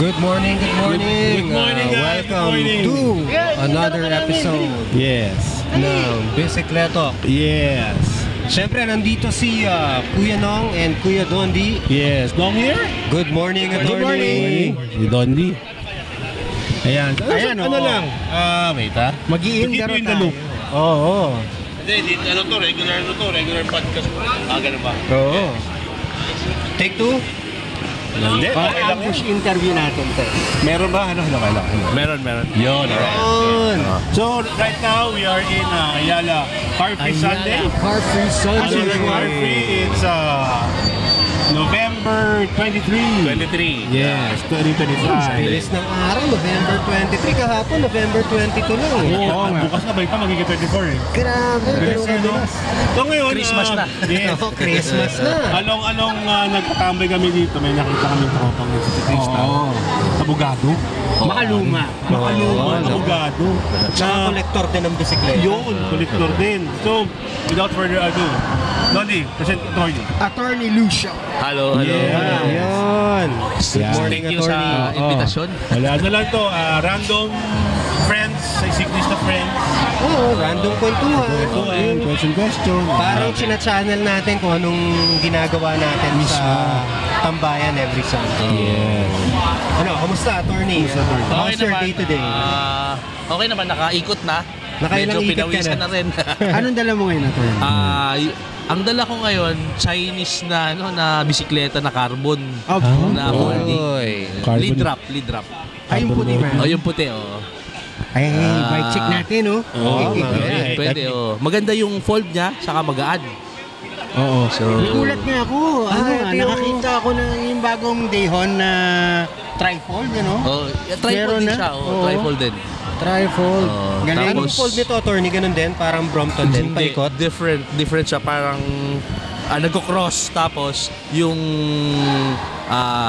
Good morning, good morning. Good morning, welcome good morning. to another episode Yes. ng Bisikleto. Yes. Siyempre, nandito si Kuya Nong and Kuya Dondi. Yes. Nong here? Good morning, good Good morning. morning. Si Dondi. Ayan. Ayan, ano oo. lang? Wait ha. Mag-iindaro Keep you in the tayo. loop. Oo. Hindi, regular podcast. Ganun ba? Oo. Take two. Hindi. Okay lang Ambush interview natin. Meron ba? Ano? Meron. Yun. Yun. So, right now, we are in Ayala Car Free Sunday. Car Free Sunday. Actually, Car Free, it's November 23. 23. Yes, 2025. Bilis ng araw, November 23. Kahapon, November 22 lang eh. Oo nga. Bukas na ba ito? Magiging 24 eh. Grabe, Bilis pero no? So ngayon, Christmas na. Yes. Oh, Christmas na. Along nagtatambay kami dito, may nakita kami tropang nagsisitista. Abogado. Makaluma. Abogado. Tsaka collector din ng bisikleta. Yun, kolektor din. So, without further ado, Donnie, present attorney. Attorney Lucio. Hello. Yeah. Yan. Good morning, Thank you sa attorney. invitasyon. Wala na lang to, random friends, cyclist na friends. Oo, random kwentuhan. Question. Parang china-channel natin kung anong ginagawa natin sa tambayan every Sunday. Yeah. Ano, kamusta, attorney? How's your day today? Okay naman, nakaikot na. Nakailang Medyo ikot ka pinawisan na? na rin. Anong dala mo ngayon, attorney? Ang dala ko ngayon, Chinese na na bisikleta na carbon. Na folding. Carbon. Lead drop. Ay, yung puti ba? Oh, yung puti, oh. Ay, bike check natin, oh. Pwede, oh. Maganda yung fold niya, saka magaan. Oo. So, Nagulat nga ako. ito yung- Nakakita ako ng yung bagong Dayhon na trifold, oh, trifold Meron din na? siya, Oo. oh. Trifold din. Trifold. Oh, Galing. Anong fold nito, attorney? Ganun din? Parang Brompton din, Hindi, paikot? different siya, parang nagko-cross, tapos yung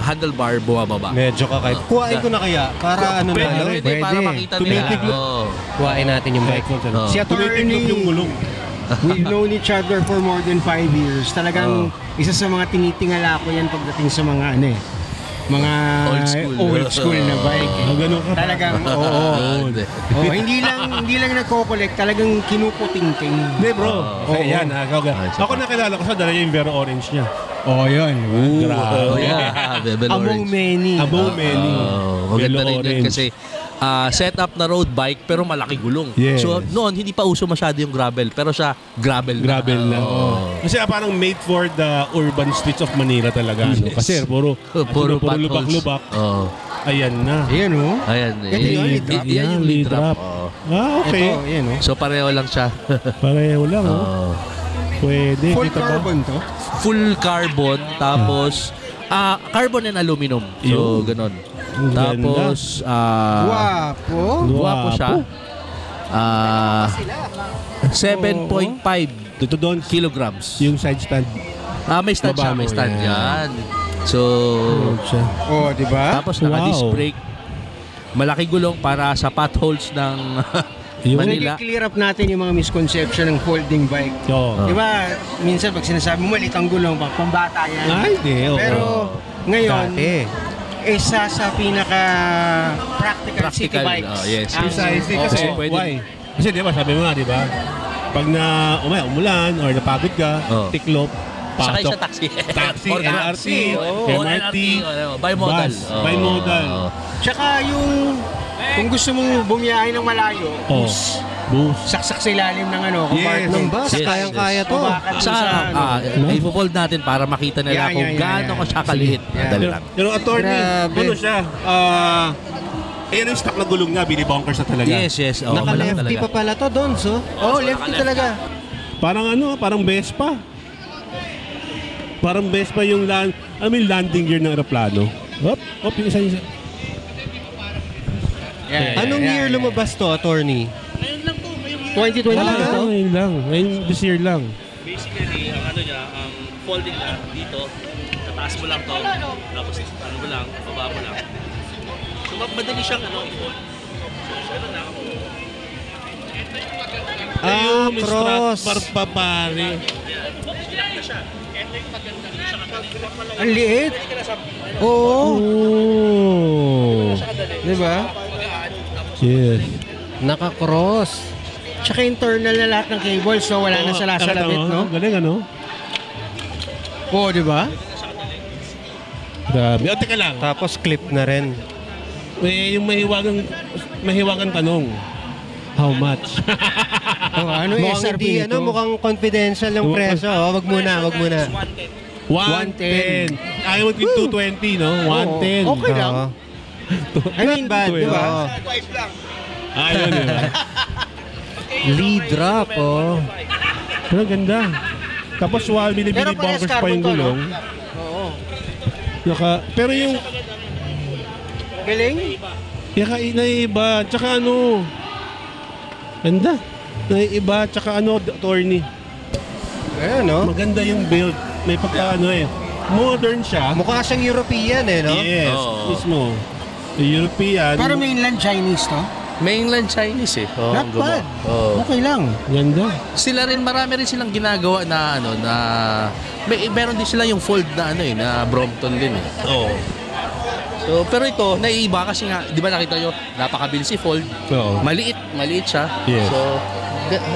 handlebar bumababa. Medyo kakaiba. Kuhain ko na kaya para ano na, Pwede, no? pwede, para makita nila. Tumitiglo. Oh. Kuhain natin yung bike. Oh. Si Tumitiglo attorney, yung gulong. we've known each other for more than 5 years. Talagang isa sa mga tinitingala ko yan pagdating sa mga mga Old school. na bike. Ganun ka. Talagang, hindi lang nagko-collect, talagang kinuputing-ting. Hindi bro. Ayan, ako nakilala ko sa dala yung Vero Orange niya. Yun. Grabe. Oh, yeah. Bebel Among Orange. many. Above many. Maganda Yellow rin yun orange. kasi set up na road bike pero malaki gulong. Yes. So noon hindi pa uso masyado yung gravel pero siya gravel Na. Oo. Kasi parang made for the urban streets of Manila talaga. No? Kasi puro potholes. lubak-lubak. Oo. Ayan na. Ayan, Ayan. Ito yung lead drop. Yan yung lead drop. Oo. Okay. Ito, ayan, So pareho lang siya. Pareho lang. Oo. Pwede. Full Kita ba? carbon to. Full carbon tapos carbon and aluminum. So ganon. Ang Tapos Guwapo. siya. 7.5 Dito doon, kilograms. yung side stand. May stand siya, Baba mo, may stand yan. yan. So, Siya. Di ba? tapos naka-disc Wow. brake. Malaki gulong para sa potholes ng Yung- Manila. clear up natin yung mga misconception ng folding bike. Oo. Di ba, minsan pag sinasabi mo malit ang gulong, pambata yan. Ay, hindi. Oo. Pero ngayon, Dati. isa sa pinaka practical city Practical, bikes. yes. Precisely Oo, kasi, pwede. why? Kasi di ba, sabi mo nga, di ba? Pag umulan or napagod ka, Oo. tiklop, Sakay pasok. sa taxi. Taxi, Or LRT, Or MRT, bimodal. bus, bimodal. Tsaka yung, kung gusto mong bumiyahe ng malayo, Oh. Bus. saksak sa ilalim ng compartment. Ng bus, Yes, kayang-kaya to. Bakit Sa ipo-fold natin para makita nila Yan, kung yan, gaano yan. ko siya kaliit. Yan. Dali lang. Pero attorney, Grabe. ano siya? Ayan yung stock na gulong niya, binibunkers na talaga. Yes. Oh, malaki Naka-lefty talaga. pa pala to, Dons, oh. lefty talaga. Parang Vespa. Parang Vespa yung landing gear ng aeroplano. Hop, yung isa. Anong year lumabas to, attorney? 2020 Talaga? to? Ngayon lang. Ngayon, this year lang. Basically, ang ang folding na dito, tataas mo lang to, tapos mo lang, baba mo lang. So, madali siyang i-fold. So, ano na, Cross. Bar pa pare. Ang liit. Oo. Oh. Di ba? Yes. Naka-cross. Tsaka internal na lahat ng cables, so wala na sa lasalabit, no? Galing, ano? Oo, di ba? Grabe. Teka lang. Tapos clip na rin. Yung mahiwagang tanong. How much? Oh, ano yung Mukhang SRP hindi, nito? mukhang confidential yung presyo. Wag muna. 110. Ayaw mo yung 220, no? 110. Okay lang. Oo. I mean, Bad, di ba? Oo. Ayun, di ba? Lead drop, oh. Pero ganda. Tapos while Pero binibili parehas bunkers pa carbon yung to, no? gulong. Oo. Pero yung Galing? naiiba. Tsaka ano, ganda. Naiiba. Tsaka ano, attorney. Ayan, no? Maganda yung build. May pagka ano modern siya. Mukha siyang European, no? Yes, Oo. mismo. European. Pero mainland Chinese to? Mainland Chinese eh. Oh, Not bad. Okay lang. Ganda. Sila rin, marami rin silang ginagawa na ano na meron din sila yung fold na ano na Brompton din eh. Oo. So, pero ito, naiiba kasi nga, di ba nakita nyo, napakabilis i-fold. Oo. Maliit siya. Yes. So,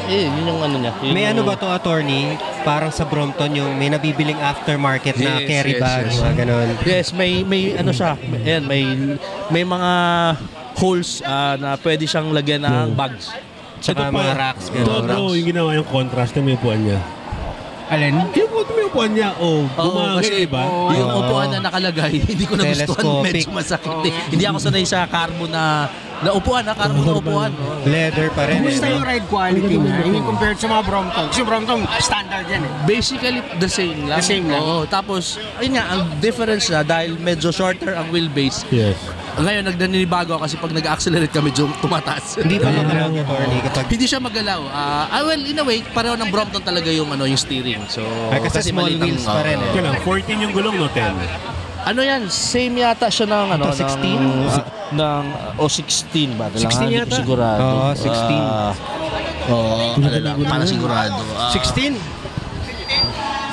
yun yung ano niya. Yun May yung, ano ba to, attorney? Parang sa Brompton yung may nabibiling aftermarket na Yes, carry yes, bag, yes. mga ganon. Yes, may ano siya. Ayan, may mga holes na pwede siyang lagyan ng bags. Tsaka Ito pa, mga racks. Ito bro, yung ginawa yung contrast na may upuan niya. Alin? May upuan niya, Kasi diba? yung upuan na nakalagay, hindi ko nagustuhan, Telescopic. medyo masakit eh. Hindi ako sanay sa carbon na upuan, carbon na upuan. Leather pa rin. Kumusta no? yung ride quality niya? I mean, compared sa mga Brompton. Kasi Brompton, standard yan eh. Basically, the same lang. The same lang. Oo, tapos, ayun nga, ang difference na dahil medyo shorter ang wheelbase, Yes. ngayon nagdaninibago ako kasi pag nag-accelerate kami, tumataas. Hindi pa magalaw, attorney, kapag... Hindi siya magalaw. Well, in a way, pareho ng Brompton talaga yung steering. So, Ay, kasi small maliit ang, wheels pa rin eh. Kaya lang, 14 yung gulong, no? 10. Ano yan? Same yata siya ng Ito, 16? ng 16 ba? 16 Hindi ko yata? sigurado. Oo, 16. Para sigurado. 16?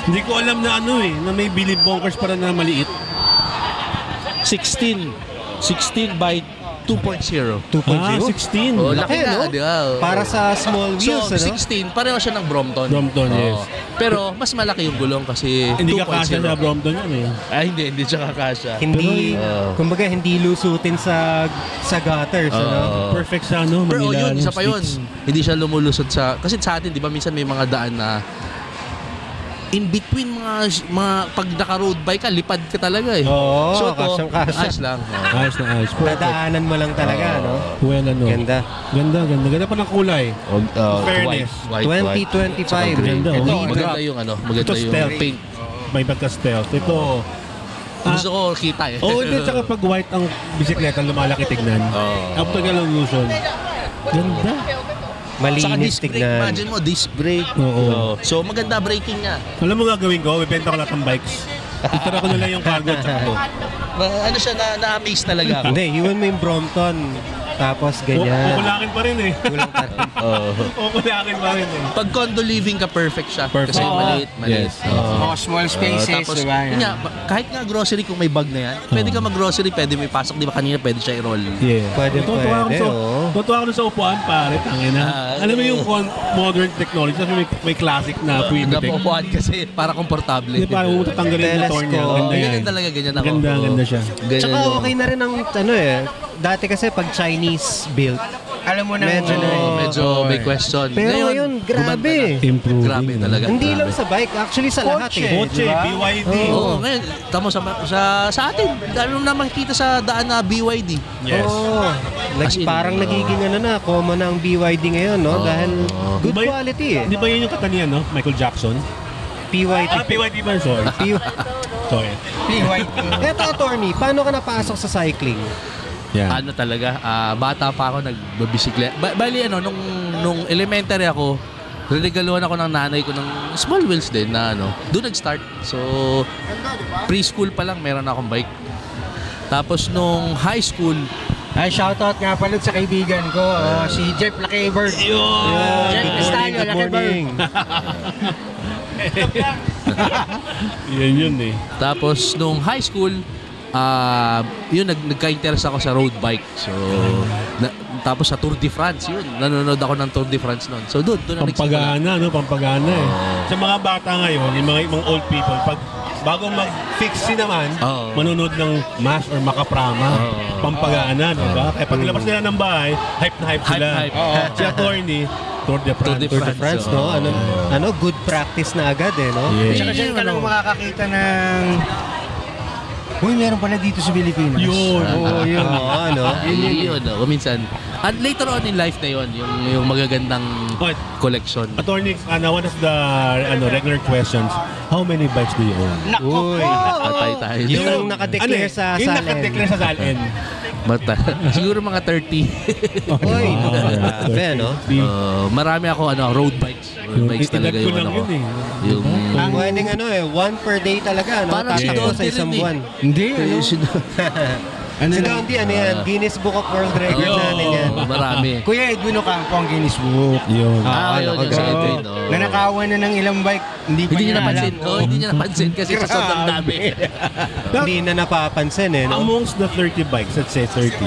Hindi ko alam na ano na may bilib bunkers para na maliit. 16 by 2.0. 2.0? 16. Oh, Laki, laki na, no? di ba? Oo. Para sa small wheels, So, ano? 16, pareho siya ng Brompton. Brompton, yes. Pero mas malaki yung gulong kasi Hindi 2.0. ka kasya sa Brompton yan Hindi siya kakasya. Hindi, Pero, kumbaga, hindi lusutin sa gutters, ano? Perfect sa ano, Pero Manila. yun, isa pa yun. Hindi siya lumulusot sa... Kasi sa atin, di ba, minsan may mga daan na in between mga pag naka-road bike ka, lipad ka talaga eh. Oo, so ito, kasyang-kasya. ayos lang. Ayos na ayos. Perfect. Dadaanan mo lang talaga, no? Well, ano. Ganda. Ganda pa ng kulay. Fairness. White. 2025. Ganda, Ito, oh. Maganda yung maganda Ito yung stealth. paint. May pagka-stealth. Ito. Gusto ko kita eh. Hindi, tsaka pag white ang bisikleta, lumalaki tignan. After illusion. Ganda. Saka malinis disc brake, tignan. imagine mo, disc brake. Oo. So maganda braking niya. Alam mo gagawin ko? Bibenta ko lahat ng bikes. Itara ko na lang yung cargo tsaka to. Ano siya, na-amaze talaga ako. Hindi, iwan mo yung Brompton. Tapos ganyan. Kukulakin pa rin eh. Kulang pa rin. Kukulakin pa rin eh. Pag condo living ka, perfect siya. Perfect. Kasi Oo. maliit. Yes. Oh, small spaces, Tapos, diba? yun nga, kahit nga grocery kung may bag na yan, pwede ka mag-grocery, pwede may pasok. Di ba kanina pwede siya i-roll? Yeah. Pwede, Tutuwa pwede, oh. Tutuwa ako sa upuan, pare. Tangina. Alam mo yung modern technology, tapos may classic na pre-tech. Napupuan kasi para komportable. Hindi pa, huwag tatanggalin yung motor niya. Telescope. Ganda yan. Ganyan talaga, ganyan ako. Ganda siya. Ganyan Tsaka ako. okay na rin ang ano eh. Dati kasi pag Chinese built, Alam mo na, Medyo may question. pero ngayon, grabe. gumanda na. Improving. Grabe talaga. Hindi Grabe. lang sa bike, actually sa lahat eh. Kotse, Diba? BYD. Oo, ngayon, tamo sa atin. Dami mo na makikita sa daan na BYD. Yes. Oo. As in, Parang nagiging ano na, common na ang BYD ngayon, no? Dahil good Di ba- quality eh. Di ba yun yung katanian, no? Michael Jackson? PYD. PYD ba? Sorry. Sorry. Eto, attorney, paano ka napasok sa cycling? Yeah. Ano talaga, bata pa ako nagbabisiklet. Bali nung elementary ako, regaluhan ako ng nanay ko ng small wheels din na doon nag-start. So, preschool pa lang meron akong bike. Tapos nung high school, Ay, shoutout nga pala sa kaibigan ko, si Jeff Lakibird. Jeff Castaño, Good morning. Yun eh. Tapos nung high school, yun nagka-interest ako sa road bike. So tapos sa Tour de France, yun. Nanonood ako ng Tour de France noon. So doon na nagsimula. Pampagana, no? Pampagana eh. Sa mga bata ngayon, yung mga old people, pag bago mag-fix naman, manonood ng MASH or Makaprama, pampagana, di ba? Kaya paglabas nila ng bahay, hype na hype sila. Hype. Si attorney, Tour de France. Tour de France, no? Ano, good practice na agad eh, no? Yeah. Tsaka dyan ka lang makakakita ng... Uy, meron pala dito sa Pilipinas. Yun. Yun, ano? Yun, minsan. At later on in life na yun, yung magagandang collection. Attorney, one of the regular questions, how many bikes do you own? Uy, Tayo. yung nakadeclare sa Yung Salen. nakadeclare sa Salen. Siguro mga 30. Uy, grabe, no? Marami ako road bikes. Road bikes talaga Edad ko yung lang yun eh. Yung Ang pwedeng one per day talaga, no? Parang si Tatakbo Don sa isang din eh. buwan. Hindi, ano? Si Dondi, ano yan? Guinness Book of World Records natin yan. marami. Kuya Edwin Ocampo ang Guinness Book. Yun. Yun yung sa Edwin. Nanakawan na ng ilang bike, hindi pa Hindi niya niya napansin. alam. Hindi niya napansin kasi sa sobrang dami. Hindi na napapansin eh, no? Amongst the 30 bikes, let's say 30,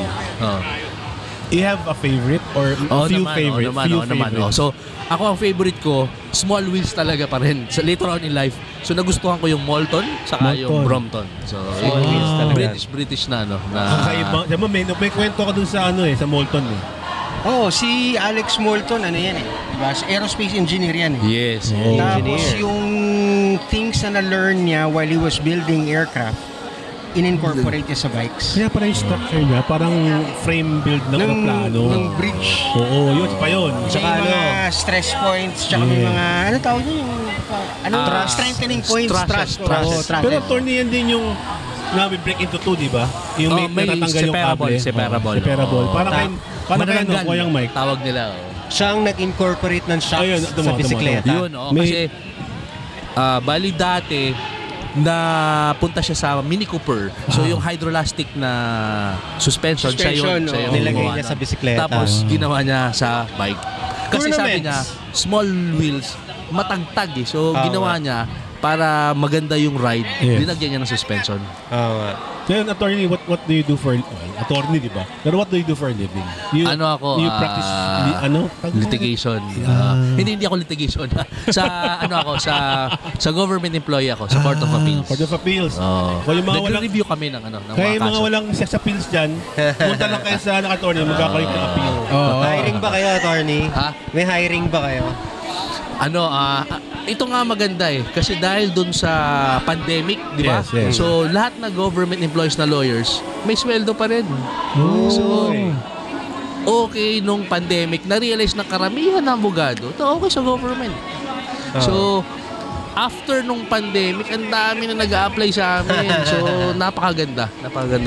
you have a favorite or few favorite? Few favorite. So, ako ang favorite ko, small wheels talaga pa rin. So, later on in life, so nagustuhan ko yung Molton saka yung Brompton. So, Small wheels talaga. British na na Kakaiba. Diba, may kwento ka dun sa sa Molton eh. Si Alex Moulton, ano yan eh. Diba? Aerospace engineer yan eh. Yes. Tapos Engineer. yung things na na-learn niya while he was building aircraft, in-incorporate niya sa bikes. Kaya parang yung structure niya, parang frame build ng plano. Ng bridge. Oo, yun pa yun. Tsaka yung mga stress points, tsaka may mga, ano tawag yun? Strengthening points. Trusses. Trusses. Pero attorney yan din yung break into two, di ba? Yung may natatanggal yung kable. Separable. Parang kayo, kayang mic. Tawag nila. Siya ang nag-incorporate ng shocks Ayun, sa bisikleta. Yun, kasi bali dati na punta siya sa Mini Cooper. So yung hydrolastic na suspension siya yung nilagay gumawa niya sa nun. bisikleta. Tapos ginawa niya sa bike. Kasi sabi niya, small wheels, matagtag eh. So ginawa niya para maganda yung ride, linagyan niya ng suspension. Oo nga. So yun, attorney, what do you do for attorney, di ba? Pero what do you do for a living? You practice litigation. Hindi ako litigation. sa government employee ako, sa Court of Appeals. Court of Appeals. Nagre-review kami ng ng kaya mga yung mga kaso. walang sex appeals dyan, punta lang kayo sa attorney, magkakaroon ng appeal. Hiring ba kayo, attorney? Ha? May hiring ba kayo? Ito nga maganda eh. Kasi dahil dun sa pandemic, di ba? Yes. So, lahat na government employees na lawyers, may sweldo pa rin. So, okay nung pandemic, na-realize na karamihan ng abogado, ito okay sa government. So, after nung pandemic, ang dami na nag-a-apply sa amin. So, napakaganda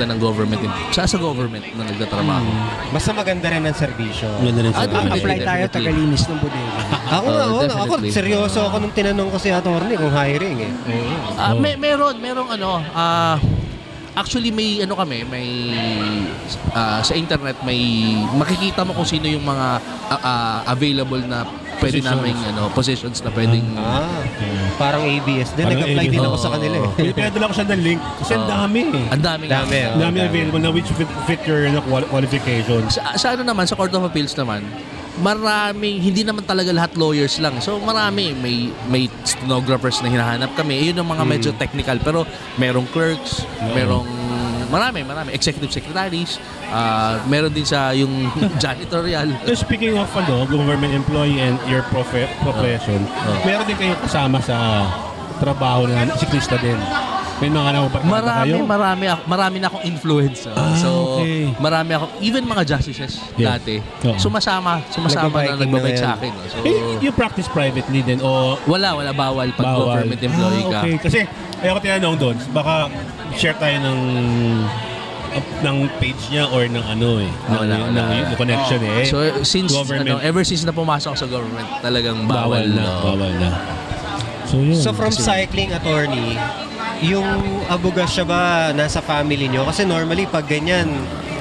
ng government. Sa government na nagtatrabaho. Basta maganda rin ang serbisyo. Apply tayo, tagalinis ng bodega. Ako definitely. seryoso ako nung tinanong ko si attorney kung hiring eh. Merong actually may sa internet may makikita mo kung sino yung mga available na pwede naming positions na pwedeng Parang ABS din. Nag-apply din ako sa kanila eh. Pinadala ko siya ng link kasi ang dami eh. ang daming Ang dami available na which fit your qualifications. sa naman sa Court of Appeals naman maraming, hindi naman talaga lahat lawyers lang. So marami, may stenographers na hinahanap kami. Yun ang mga medyo technical. Pero merong clerks, merong marami. Executive secretaries, meron din sa yung janitorial. So speaking of government employee and your profession, meron din kayong kasama sa trabaho na siklista din. May mga marami na akong influence. So, marami ako, even mga justices dati, sumasama na nagbabike sa akin. So, you practice privately din o wala, bawal pag government employee ka. Okay, kasi ayoko tinanong doon, baka share tayo ng page niya or ng ng connection eh. So, since, ever since na pumasok ako sa government, talagang bawal na. So, from cycling attorney, yung abogasya ba nasa family nyo? Kasi normally pag ganyan,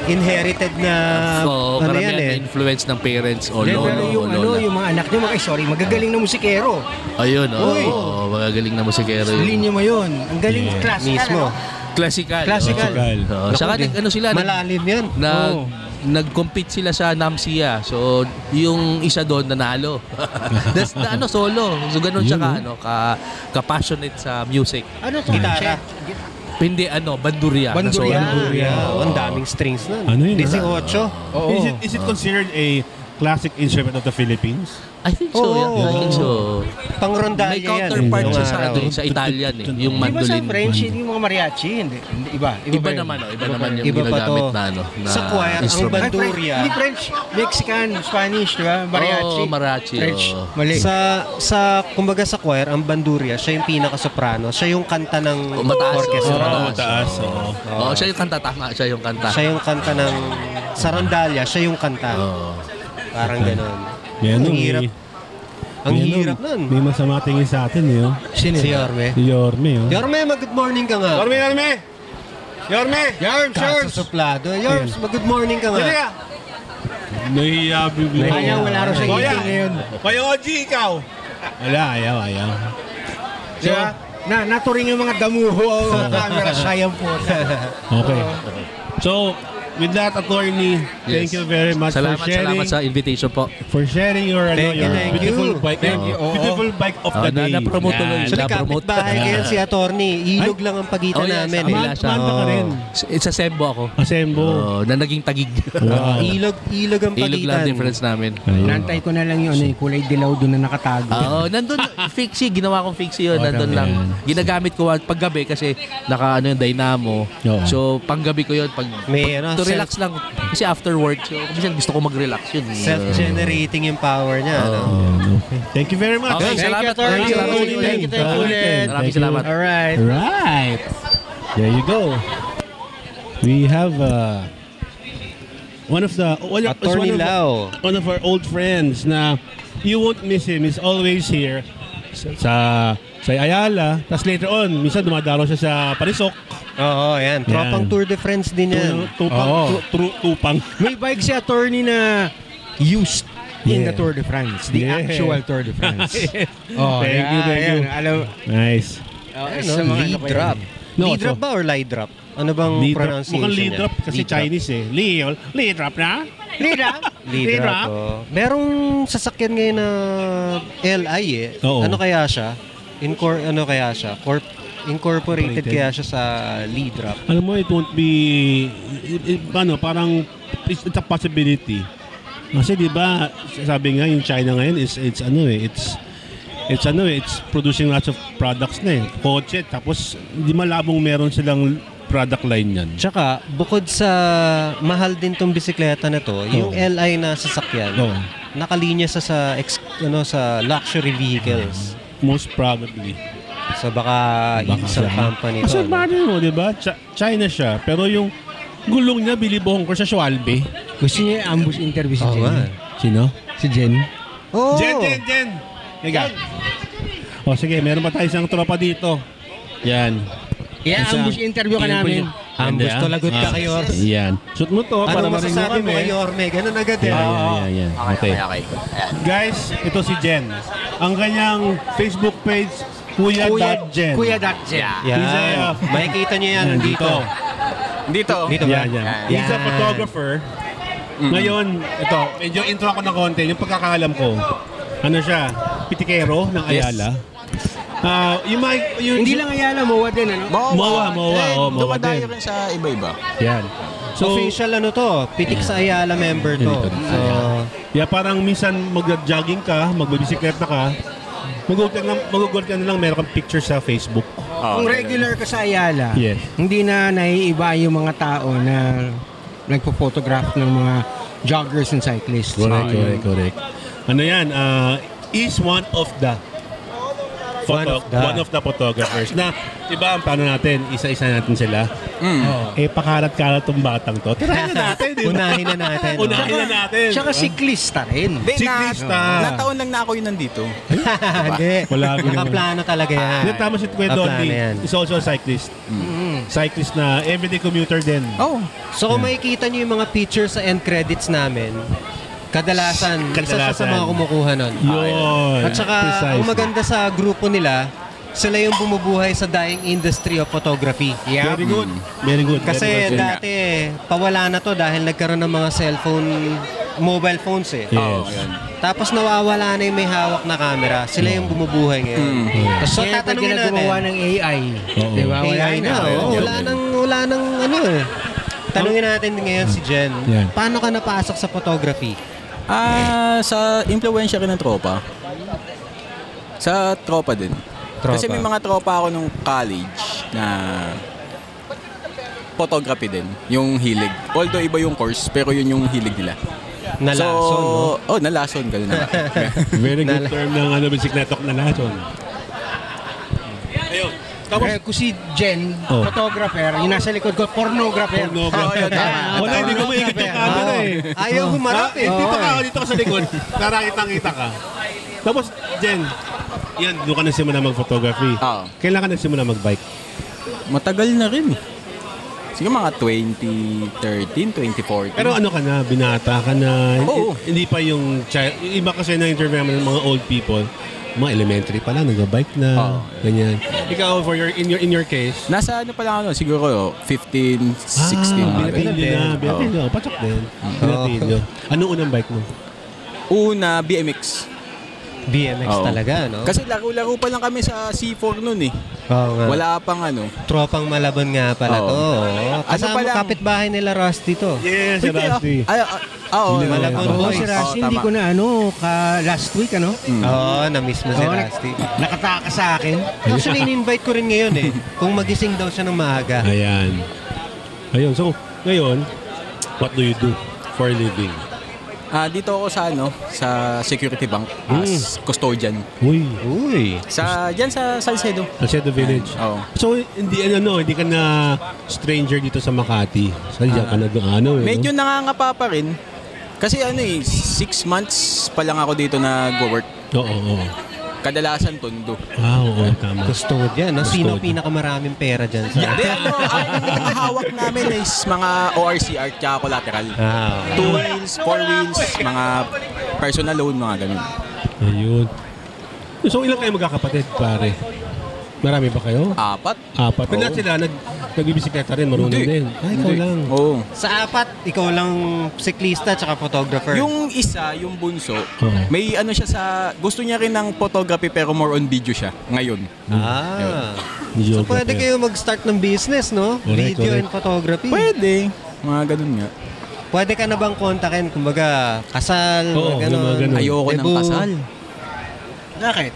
inherited na So, ano karamihan yan na eh. influence ng parents o Pero lolo o yung lola. yung mga anak niyo, magagaling na musikero. Ayun, Uy. magagaling na musikero yun. Linya mo yun. Ang galing, Yeah. classical. Mismo. Classical. Classical. Saka sila, Malalim yan. nag-compete sila sa NAMSIA. So, yung isa doon nanalo. That's solo. So, ganun siya ka-passionate sa music. Ano to? Gitara. Hindi, bandurya. na solo. Bandurya. Ang daming strings nun. Ano yun? 18. Oo. Is it considered a classic instrument of the Philippines? I think so, Oo. I think so. Pang-rondalya May yan. counterpart Nung siya sa, araw. sa Italian eh. Yung Di ba sa mandolin. French, hindi yung mga mariachi? Hindi. Iba. Iba ba yun? naman, iba naman yung Iba pa ginagamit to. na Sa choir, ang instrument. Ay, bandurya. Hindi French. Mexican, Spanish, di ba? Mariachi. Oo, mariachi, French. oo. Mali. Kumbaga sa choir, ang bandurya, siya yung pinaka-soprano. Siya yung kanta ng Mataas. orchestra. Oo, mataas. Oo, siya yung kanta, tama. Siya yung kanta. Siya yung kanta ng sa rondalya, siya yung kanta. Oo. Parang gano'n. Yan, Ang hirap. Ang hirap nun. May masama tingin sa atin eh. Si Yorme. Si Yorme. Yorme, mag-good morning ka nga. Yorme! Kaso suplado. Yorme, mag-good morning ka nga. Nahiya bigla. Kaya wala rin sa eating ngayon. Kuya Oji, ikaw. Wala, ayaw. Di ba? Naturing yung mga damuho o camera, sayang po. Okay. So, with that, attorney, thank Yes. you very much Salamat sa invitation po. for sharing your Thank you, thank beautiful you. bike, Thank you. Oo. beautiful bike of the day. Na-promote tuloy. Actually, Na-promote. kapit-bahay ko yan si attorney. Ilog lang ang pagitan yes, namin. kabila siya. Manta ka rin. Sa Sembo ako. Asembo. Na naging tagig. Wow. Ilog ang Ilog lang pagitan. difference namin. Nantay ko na lang yung kulay dilaw doon na nakatago. Nandun, fixie, ginawa kong fixie yun, nandun lang. Ginagamit ko paggabi kasi yung dynamo. Oo. So, panggabi ko yun, May to relax lang. Kasi after work, so, kasi gusto ko mag-relax yun. Self-generating yung power niya. ano? Okay. Thank you very much. Okay, Thank salamat. you, attorney. Salamat. Thank you, ulit. Maraming salamat. Alright. Right. There you go. We have one of Attorney Lau. one of our old friends na you won't miss him. He's always here sa Ayala. Tapos later on, minsan dumadalo siya sa Parisok. Oo, yan. Tropang Yan. Tour de France din yan. Tupang. May bike si attorney na used in Yeah. the Tour de France. The Yeah. actual Tour de France. Thank you. Alam, Nice. sa mga Lead ano pa drop. yan. No, Lead drop so- ba or light drop? Ano bang Lead drop. pronunciation Mukhang lead niya? drop kasi Lead drop. Chinese eh. Lead drop na? Lead drop? Lead drop. Oh. Merong sasakyan ngayon na LI eh. Oo. Ano kaya siya? Incorporated kaya siya sa lead drop. Alam mo, it won't be, parang, it's a possibility. Kasi di ba, sabi nga, yung China ngayon, it's producing lots of products na eh. Kotse, tapos, hindi malabong meron silang product line yan. Tsaka, bukod sa mahal din tong bisikleta na to, yung LI na sasakyan, Oo. nakalinya sa sa luxury vehicles. Most probably. So baka isang company Kasi to. bakit mo, di ba? China siya, pero yung gulong niya, bilibohong ko sa Schwalbe. Gusto niya ambush interview si Oo Jen. nga. Sino? Si Jen. Oh. Jen! Higa. O sige, meron pa tayo isang tropa dito. Yan. I-ambush interview ka namin. Ambush to lagot ka kay Yorme. Yan. Shoot mo to para Ano marinig mo masasabi mo kami. kay Yorme? Ganun agad eh. Yan. Okay. Guys, ito si Jen. Ang kanyang Facebook page, Kuya.Jen. Kuya.Jen. Yan. He's Makikita niyo yan dito. Dito. Dito ba? Yan. He's a photographer. Ngayon, ito, medyo intro ako ng konti. Yung pagkakalam ko, ano siya, pitikero ng Ayala. Hindi lang Ayala, MOA din, ano? MOA. MOA Dumadayo din. rin sa iba-iba. Yan. So, official ano to? Pitik sa Ayala member to. So, Parang minsan mag-jogging ka, magbibisikleta ka, magugulat ka na lang meron kang picture sa Facebook. Kung regular ka sa Ayala, Yes. hindi na naiiba yung mga tao na nagpo-photograph ng mga joggers and cyclists. Correct. Ano yan? Is one of the one of the photographers na, diba, ang plano natin, isa-isa natin sila. Pakalat-kalat tong batang to. Tirahin na natin, diba? Unahin na natin. Unahin na natin. Tsaka siklista rin. Siklista. Nataon lang na ako yun nandito. Hindi. Nakaplano talaga yan. Hindi, tama si Kuya Donnie. Is also a cyclist. Cyclist na everyday commuter din. Oh. So kung makikita nyo yung mga pictures sa end credits namin, kadalasan. Isa sa mga kumukuha nun. Yun. At saka, ang maganda sa grupo nila, sila yung bumubuhay sa dying industry of photography. Very good. Very good. Kasi dati, pawala na to dahil nagkaroon ng mga mobile phones eh. Yes. Tapos nawawala na yung may hawak na camera. Sila yung bumubuhay ngayon. So tatanungin natin. gumawa ng AI. Di ba? AI na. Wala nang ano eh. Tanungin natin ngayon si Jen. Yeah. Paano ka napasok sa photography? Sa influensya rin ng tropa. Sa tropa din. Kasi may mga tropa ako nung college na photography din. Yung hilig. Although iba yung course, pero yun yung hilig nila. Nalason, no? Oh, nalason. Ganun na. Very good term ng bisikletok na lason. Ayun. Tapos, Kung si Jen, photographer, yung nasa likod ko, pornographer. Wala, hindi ko maikot yung camera eh. Ayaw humarap eh. Dito ka sa likod. Narakitang-kita ka. Tapos, Jen, yan, doon ka nagsimula mag-photography. Kailan ka nagsimula mag-bike? Matagal na rin eh. Sige mga 2013, 2014. Pero ano ka na, binata ka na, Oo. hindi pa yung child. Yung iba kasi na-interview naman ng mga old people, mga elementary pa lang, nag-bike na, ganyan. Ikaw, in your case, Nasa ano pa lang ano, siguro 15, 16. Binatilyo, patok din. Binatilyo. Anong unang bike mo? Una, BMX. BMX talaga, no? Kasi laro-laro pa lang kami sa C4 noon eh. Oo nga. Wala pang ano. Tropang Malabon nga pala to. Kasama pa lang? kapitbahay nila Rusty to. Yes, si Rusty. Malabon Oo, boys. si Rusty, hindi tama. ko na last week, Oo, na-miss mo si Rusty. Nakataka sa akin. Actually, in-invite ko rin ngayon eh. Kung magising daw siya ng maaga. Ayan. Ayun, so, ngayon, what do you do for a living? Dito ako sa Security Bank as custodian. Uy. Diyan sa Salcedo. Salcedo Village. Oo. So, hindi ka na stranger dito sa Makati. Diyan ka na doon, Medyo nangangapa pa rin. Kasi 6 months pa lang ako dito nag-work. Oo. Kadalasan tondo. Oo, tama. Custodian, no? Sino ang pinakamaraming pera dyan sa... Ang hawak namin is mga ORCR tsaka collateral. 2 wheels, 4 wheels, mga personal loan, mga ganun. Ayun. So, ilan kayo magkakapatid, pare? Marami ba kayo? 4. Pero sila, nagbibisikleta rin, marunong din. Ikaw lang. Oo. Sa 4, ikaw lang siklista tsaka photographer. Yung isa, yung bunso, may siya sa... Gusto niya rin ng photography pero more on video siya ngayon. So pwede kayo mag-start ng business, no? Video and photography. Pwede. Mga ganun nga. Pwede ka na bang kontakin? Kumbaga, kasal, Oo, mga ganun. ganun. Ayoko ng Debut. kasal. Bakit?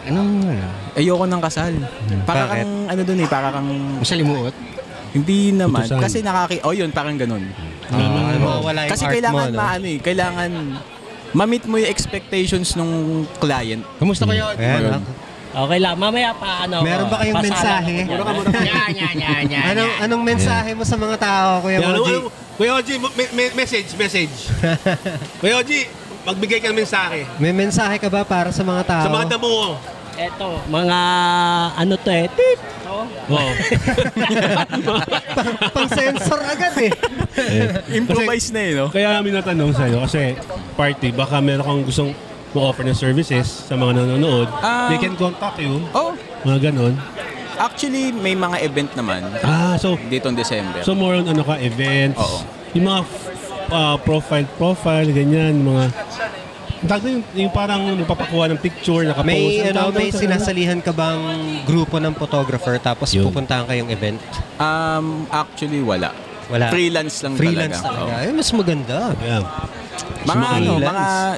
Ayoko ng kasal. Para Bakit? kang, para kang... Masalimuot? Hindi naman. Utusan. Kasi yun, parang ganun. Mawawala yung Kasi art kailangan mo, no? kailangan ma-meet mo yung expectations ng client. Kamusta kayo? Ayan, Okay lang, mamaya pa Meron ba kayong mensahe? Anong mensahe mo sa mga tao, Kuya Moji? Kuya Oji, message. Kuya Oji, magbigay ka ng mensahe. May mensahe ka ba para sa mga tao? Sa mga damo mo. Eto, mga tip. Pang-sensor agad eh. Improvise na no? Kaya namin natanong sa'yo, kasi party, baka meron kang gustong ma-offer ng services sa mga nanonood. They can contact you. Mga ganon. Actually, may mga event naman. So Dito in December. So more on events. Oo. Yung mga profile, ganyan, mga yung parang nagpapakuha ng picture, nakapost. May sinasalihan ka bang grupo ng photographer tapos pupuntahan kayong event? Actually, wala. Freelance lang talaga. Ay, mas maganda. Yeah. Mga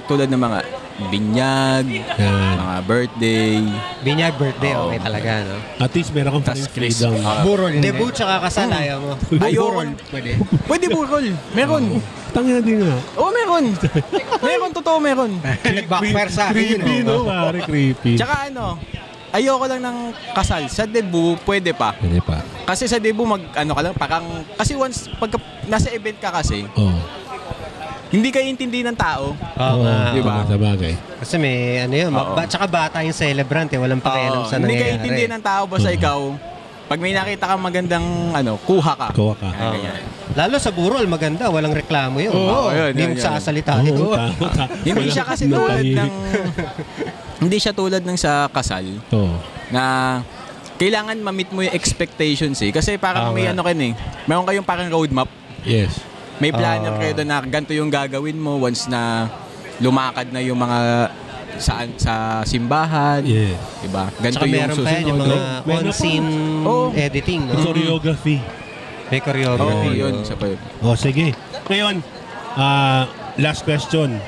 tulad ng mga binyag, mga birthday. Binyag birthday, okay talaga, no? At least meron kang freedom. Burol. Debut tsaka kasal, ayaw mo. Ayoko. Pwede burol. Meron. Tangina din nga. Meron. Meron, totoo meron. Nag-backfire sa akin yun. Creepy, no? Pare, creepy. Tsaka ayoko lang ng kasal. Sa debut, pwede pa. Pwede pa. Kasi sa debut, kasi once, pagka nasa event ka kasi, hindi kayo intindi ng tao. Oo, diba? Sa bagay. Kasi may ano yun, tsaka bata yung celebrant walang pakialam sa hindi nangyayari. kayo intindi ng tao, basta ikaw, pag may nakita kang magandang kuha ka. Kuha ka. Ganyan. Lalo sa burol, maganda, walang reklamo yun. Hindi mo sasalita. Hindi siya kasi hindi siya tulad ng sa kasal. Na kailangan ma-meet mo yung expectations Kasi parang may meron kayong parang roadmap. Yes. May plano kayo doon na ganito yung gagawin mo once na lumakad na yung mga sa simbahan. Yeah. Diba? Ganito Tsaka yung meron pa susunod. yan, yung mga on-scene editing. No? Choreography. May choreography. Yun. Isa pa yun. Sige. Ngayon, last question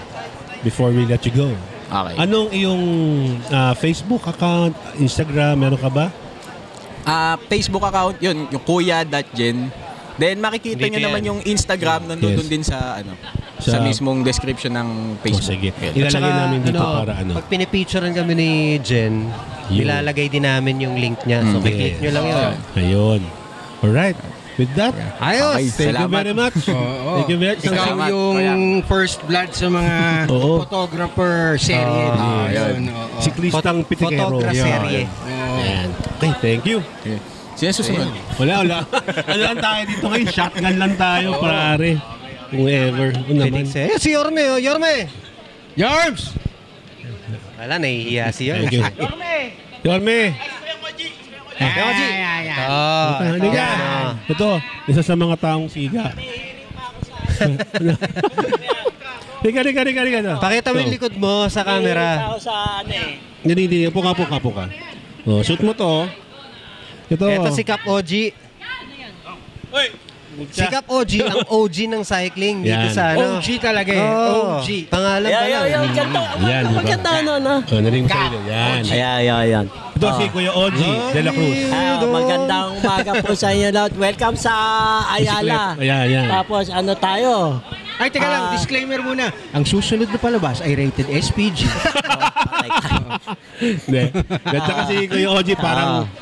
before we let you go. Okay. Anong iyong Facebook account, Instagram, meron ka ba? Facebook account, yun, yung kuya.gen. Then makikita nyo naman yung Instagram nandun din sa mismong description ng Facebook. Sige. Ilalagay namin dito para Pag pinipicturean kami ni Jen, ilalagay din namin yung link niya. So, click nyo lang yun. Ayun. Alright. With that, ayos. Thank you very much. Thank you very much. Ikaw yung first blood sa mga photographer serye. Siklistang pitikero. Photographer serye. Ayan. Okay, thank you. Sino susunod? Wala. Ano lang tayo dito ngayon? Shotgun lang tayo, pare. Kung ever. Si Yorme, Yorme! Yorms! Wala, nahihiya si Yorme. Thank you. Yorme! Halika. Ito, isa sa mga taong siga. Halika. Pakita mo yung likod mo sa camera. Hindi. Puka. Shoot mo to. Ito si Cap OG. Si Cap OG, ang OG ng cycling dito sa OG talaga OG. Pangalan pa lang. Yan, diba? Maganda no? Narinig ko sa'yo. Yan. Ayan. Ito si Kuya OG de la Cruz. Magandang umaga po sa inyo lahat. Welcome sa Ayala. Ayan. Tapos tayo? Ay, teka lang, disclaimer muna. Ang susunod na palabas ay rated SPG. Ganda kasi Kuya OG,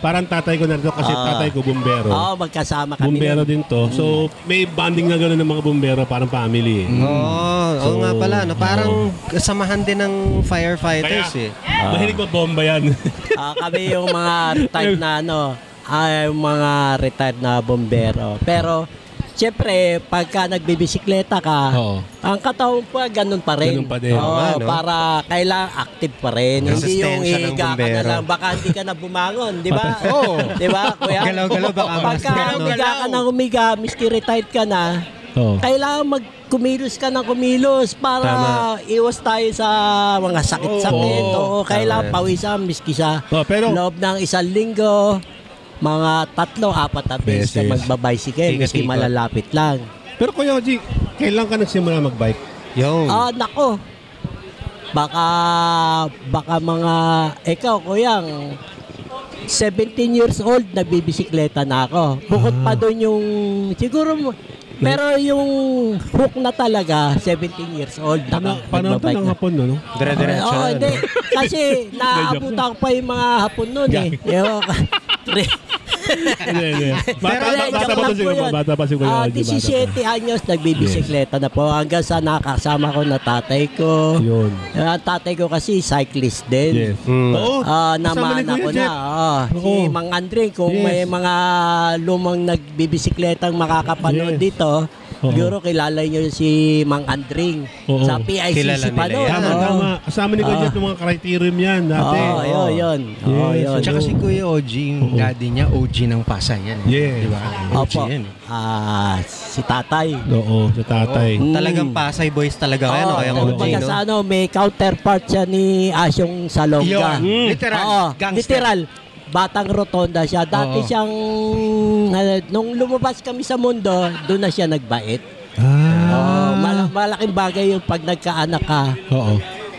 parang tatay ko na ito kasi tatay ko bumbero. Magkasama kami. Bumbero din to. So, may bonding na gano'n ng mga bumbero, parang family. Oo nga pala. Parang samahan din ng firefighters Mahilig mo bomba yan. Kami yung mga retired na mga retired na bombero. Pero siyempre, pagka nagbibisikleta ka, ang katawan pa, ganun pa rin. Ganun pa din. Para kailangan active pa rin. Hindi yung higa ka na lang, baka hindi ka na bumangon, di ba? Di ba, kuya? Galaw-galaw, baka pagka umiga ka na umiga, miski retired ka na, kailangan kumilos ka ng kumilos para iwas tayo sa mga sakit-sakit. Kailangan pawisan, miski sa loob ng 1 linggo. Mga 3-4 na beses ka magbabicycle kasi malalapit lang. Pero Kuya Oji, kailan ka nagsimula magbike? Nako. Baka mga ikaw kuyang 17 years old nagbibisikleta na ako. Bukod pa doon yung siguro pero yung hook na talaga 17 years old na. Paano ng hapon no? Dire-diretso. Hindi. Kasi naabutan ko pa yung mga hapon noon Bata pa si Kuya Oji. 17 anyos nagbibisikleta na po hanggang sa nakasama ko na tatay ko. Yun. Tatay ko kasi cyclist din. Namana ko na. Si Mang Andre, kung may mga lumang nagbibisikleta makakapanood dito, siguro kilala nyo si Mang Andring sa PICC pa noon. Tama. Kasama ni Kuya ng mga criterium yan dati. Yun. Tsaka si Kuya OG, yung daddy niya, OG ng Pasay yan. Diba? Opo. Si tatay. Si tatay. Talagang Pasay boys talaga kayo. Kumbaga sa may counterpart siya ni Asyong Salonga. Literal. Batang rotonda siya. Dati siyang, nung lumabas kami sa mundo, doon na siya nagbait. Malaking bagay yung pag nagkaanak ka.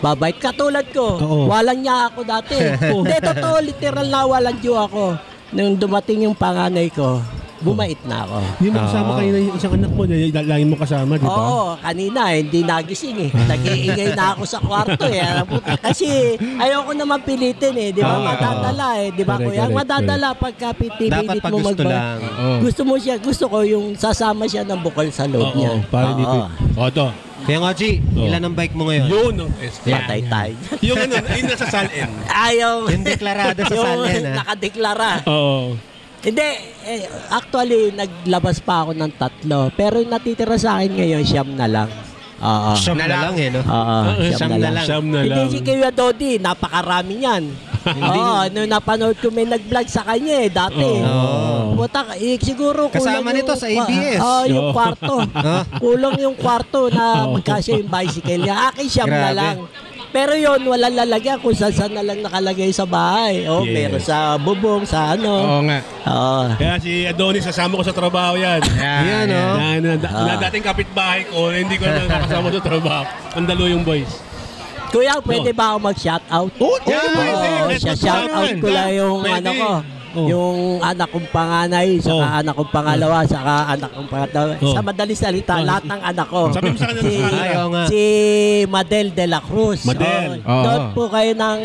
Babait. Katulad ko, walang niya ako dati. Hindi, totoo, literal na walang niyo ako. Nung dumating yung panganay ko, bumait na ako. Hindi mo kasama kayo na yung isang anak mo, lagi mo kasama, di ba? Oo, kanina hindi nagising eh. Nag-iingay na ako sa kwarto eh. Kasi ayoko naman pilitin eh, di ba? Madadala eh, di ba kuya? Madadala pagka pinipilit mo lang. Gusto mo siya, gusto ko yung sasama siya ng bukal sa loob niya. Para dito. Ito. Kaya nga, G, ilan ang bike mo ngayon? Yun ang test. Patay tayo. Yung nasa salin. Ayaw. Yung deklarado sa salin, Yung nakadeklara. Oo. Hindi, actually, naglabas pa ako ng 3. Pero yung natitira sa akin ngayon, 9 na lang. Siyam na lang eh, no? Siyam na lang. Hindi si Kuya Dodi, napakarami niyan. Nung napanood ko may nag-vlog sa kanya dati. Buta, siguro kasama kulang nito sa ABS. Yung kwarto. Kulang yung kwarto na magkasya yung bicycle niya. Akin 9 na lang. Pero yon walang lalagyan kung saan na lang nakalagay sa bahay. Meron sa bubong, sa ano. Oo nga. Kaya si Adonis, sasama ko sa trabaho yan. Yan, no? Na dating kapitbahay ko, hindi ko na nakasama sa trabaho. Ang dalo yung boys. Kuya, pwede ba ako mag-shoutout? Shoutout ko lang yung ano ko. Yung anak kong panganay, saka anak kong pangalawa, saka anak kong pangatlo. Sa madaling salita, lahat ng anak ko. Sabi mo sa kanya si Madel de la Cruz. Madel. Doon po kayo ng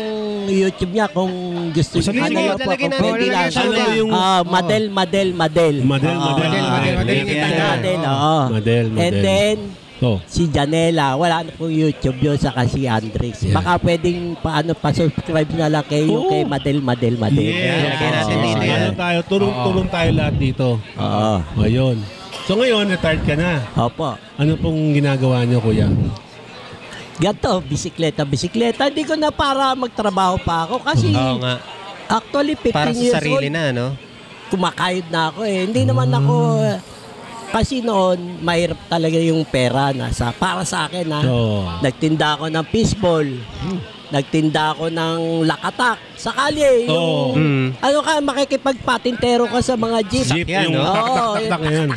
YouTube niya kung gusto niyo. Ano po, kung pwede lang. Madel. And then, si Janela, wala na pong YouTube yun, saka si Andres. Baka pwedeng pa-subscribe na lang kayo kay Madel. Tulong tayo lahat dito. Ayun. So ngayon, retired ka na. Opo. Ano pong ginagawa niyo, kuya? Ganto, bisikleta. Hindi ko na para magtrabaho pa ako kasi actually 15 para years sa sarili old. na, no? Kumakayod na ako eh. Hindi naman ako... Kasi noon, mahirap talaga yung pera para sa akin Nagtinda ako ng fishball. Nagtinda ako ng lakatak. Sa kalye, makikipagpatintero ka sa mga jeep. Yung tak-tak-tak na yun.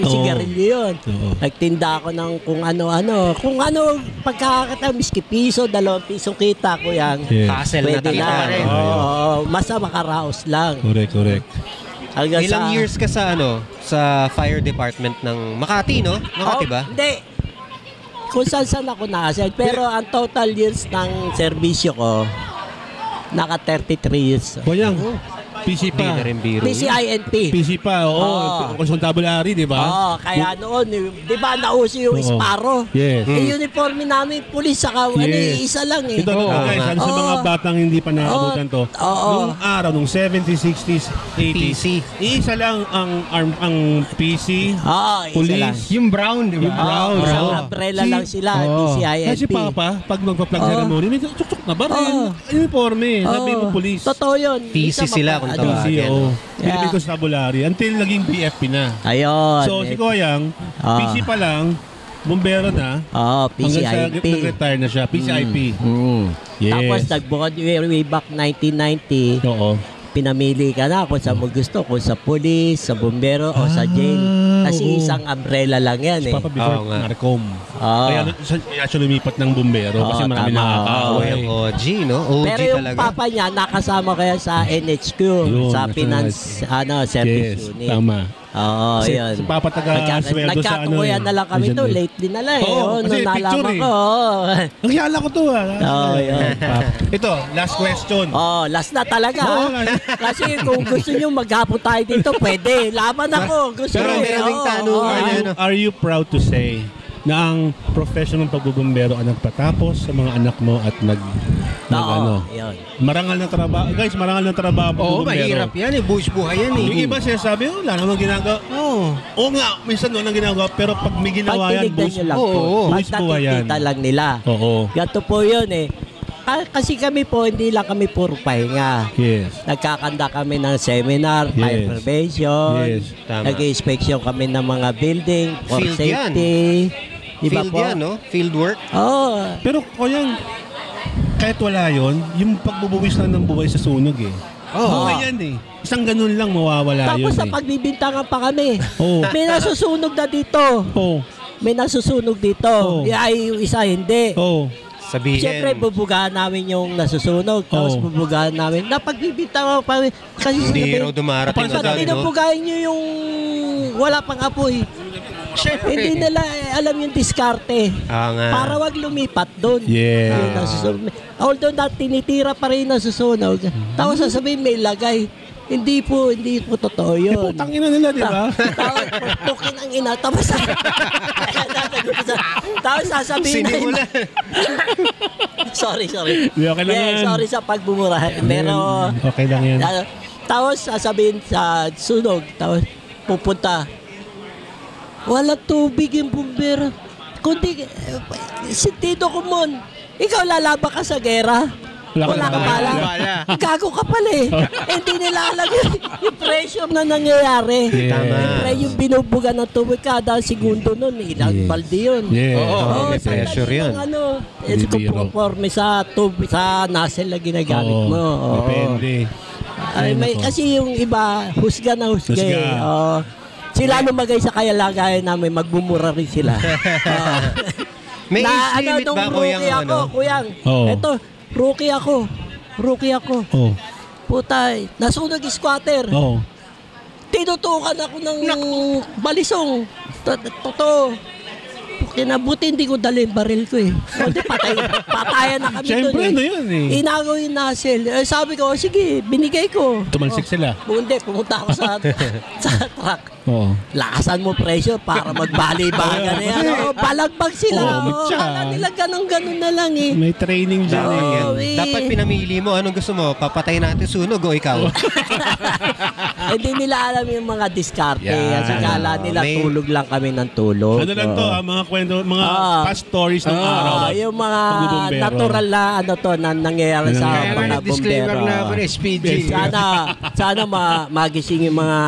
Yung sigarilyo yun. Nagtinda ako ng kung ano-ano. Kung ano, pagkakata, miski piso, 2 piso kita ko yan. Hassle na talaga rin. Basta makaraos lang. Correct. Ilang years ka sa sa fire department ng Makati, no? Makati ba? Hindi. Kung saan ako na-assign. Pero ang total years ng serbisyo ko, naka 33 years. Kuyang, PC pa. PCINP. PC pa, consultabulary, di ba? Kaya noon, di ba nauso yung Sparrow? Yes. Uniforme namin, pulis, saka isa lang eh. Ito guys, sa mga batang hindi pa naabutan to. Nung araw, nung 70s, 60s, 80s, isa lang ang PC, police. Yung brown, di ba? Brown. Umbrella lang sila, PCINP. Kasi papa, pag magpa-plug ceremony, may tsuk-tsuk na baril. Uniforme, sabi mo police. Totoo yun. PC sila kung PCO. Philippine Constabulary until naging BFP na. Ayun. So si Koyang, PC pa lang, bumbero na. PCIP. Hanggang sa nag-retire na siya, PCIP. Yes. Tapos nagbukod way back 1990. Pinamili ka na kung saan mo gusto, kung sa police, sa bumbero, o sa jail. Kasi isang umbrella lang yan eh. Papa before Narcom. Kaya siya lumipat ng bumbero kasi marami nakakaaway. OG, no? OG pero yung talaga. papa niya, nakasama kaya sa NHQ, sa Finance Service Unit. Tama. Yun. Si Papa taga-sweldo sa nagkatukuyan na lang kami to, lately na lang eh. Kasi picture ko. Nagyala ko to yun. Ito, last question. Last na talaga. Kasi kung gusto nyo maghapon tayo dito, pwede. Laban ako. Gusto pero meron tanong. Are you proud to say na ang professional pagbubumbero ang nagpatapos sa mga anak mo at marangal na trabaho. Guys, marangal na trabaho. Mahirap yan eh. Buhay yan eh. Yung iba sinasabi, wala namang ginagawa. Oo nga, minsan walang ginagawa. Pero pag may ginawa yan, buhay yan. Pagtatitita lang nila. Gato po yun eh. Kasi kami po, hindi lang kami puro pahinga. Yes. Nagkakanda kami ng seminar, fire prevention. Yes. Nag-inspection kami ng mga building, for Field safety. Diba Field po? yan, no? Field work. Pero Koyang, kahit wala yun, yung pagbubuwis lang ng buhay sa sunog eh. Okay yan eh. Isang ganun lang mawawala yun. Tapos sa pagbibintangan pa kami. May nasusunog na dito. May nasusunog dito. Ay, yung isa hindi. Sabihin. Siyempre, bubugahan namin yung nasusunog. Tapos bubugahan namin. Napagbibitaw pa. Kasi Hindi raw dumarating pag agad, no? pinabugahan nyo yung wala pang apoy, hindi nila alam yung diskarte. Para wag lumipat doon. Yeah. Although tinitira pa rin nasusunog. Tapos sasabihin may lagay. Hindi po totoo yun. Putang ina nila, di ba? Pukin ang ina. Tapos sasabihin na sorry. Okay lang yan. Sorry sa pagbumura. Pero okay lang yan. Tapos sasabihin sa sunog. Tapos pupunta. Wala tubig yung bumbero. Kundi si Tito Kumon, ikaw lalaba ka sa gera. Wala ka pala. Gago ka pala eh. Hindi nila alam yung pressure na nangyayari. Tama. Yung binubuga ng tubig kada segundo nun. Ilang balde yun. Oo, may pressure yun. Conforme sa tubig, sa nozzle na ginagamit mo. Depende. Kasi yung iba, husga na husga eh. Sila lumagay sa kayalagayan namin, magmumura rin sila. May age limit ba, Kuyang? Ito, rookie ako. Putay, nasunog squatter. Tinutukan ako ng balisong. Totoo. Kinabuti hindi ko dali yung baril ko eh. Hindi, patayan na kami doon eh. Siyempre, ano yun eh. Inagaw yung nozzle. Sabi ko, sige, binigay ko. Tumalsik sila. Hindi, pumunta ako sa truck. Lakasan mo presyo para magbali-baga na yan. Balagbag sila. Kala nila ganun na lang eh. May training dyan eh. Dapat pinamili mo. Anong gusto mo? Papatay natin sunog o ikaw? Hindi nila alam yung mga diskarte. Kasi kala nila tulog lang kami ng tulog. Ano lang to, mga kwento, mga past stories ng araw. Yung mga natural na nangyayari sa mga disclaimer bombero. na ako ng SPG. Sana magising yung mga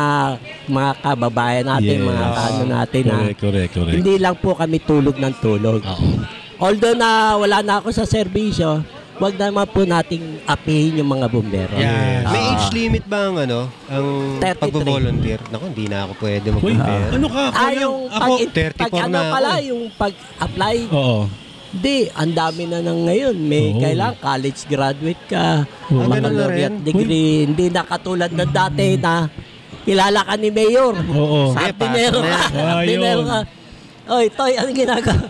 kababayan natin, mga ano natin. Correct. Hindi lang po kami tulog ng tulog. Although na wala na ako sa serbisyo, wag naman po nating apihin yung mga bombero. May age limit ba ang ang 33. pag-volunteer? Naku, hindi na ako pwede mag-bombero. Ano ka? Yung ako, 34 na ako. yung pag-apply. Oo. Hindi, ang dami na ng ngayon. May kailangan college graduate ka, baccalaureate degree. Hindi na katulad ng dati na kilala ka ni Mayor. Dinero ka. Oy, Toy, anong ginagawa?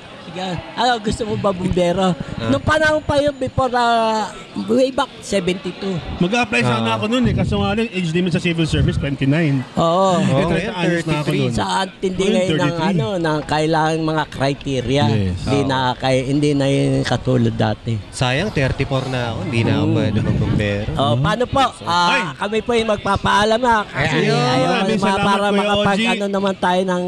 Ano, gusto mo ba bumbero? Nung panahon pa yun, before way back, 72. Mag-a-apply sana ako noon eh. Kaso nga lang, age limit sa civil service, 29. Oo. Ngayon, 33. Sa tindi ngayon ng kailangan mga criteria. Hindi na yung katulad dati. Sayang, 34 na ako. Hindi na ako pwede mag-bombero. Paano po? Kami po yung magpapaalam na. Kasi para makapag-ano naman tayo ng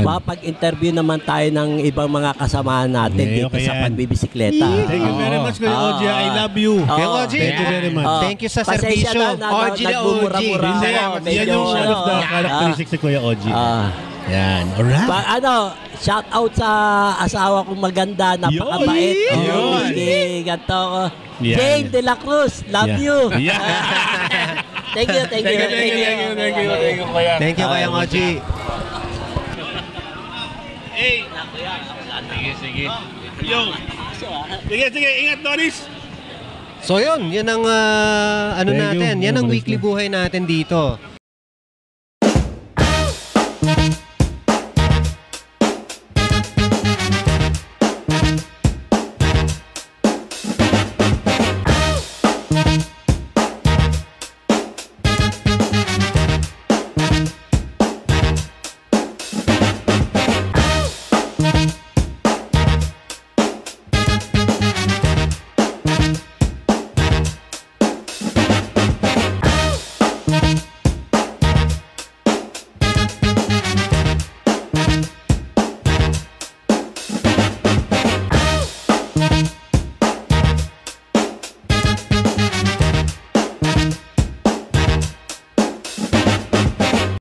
makapag-interview naman tayo ng ibang mga kasamahan natin dito sa pagbibisikleta. Thank you very much, Kuya Oji. I love you. Thank you very much. Thank you sa serbisyo. Oji na Oji. Yan yung one of the characteristics ni Kuya Oji. Yan. Alright. Shout out sa asawa kong maganda, napakabait. Ganto ko. Jane De La Cruz, love you. Thank you. Thank you, Kuya Oji. Hey! Sige. Yo! Sige, ingat, Doris! So yun ang natin. Yan ang weekly buhay natin dito.